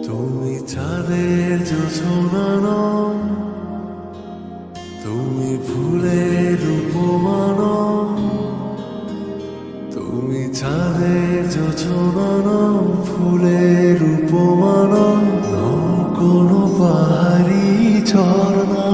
তুমি চাঁদের জোছনা, তুমি ফুলের উপমান, তুমি চাঁদের জোছনা, ফুলের উপমান, কোনো পাহাড়ি ঝর্ণা।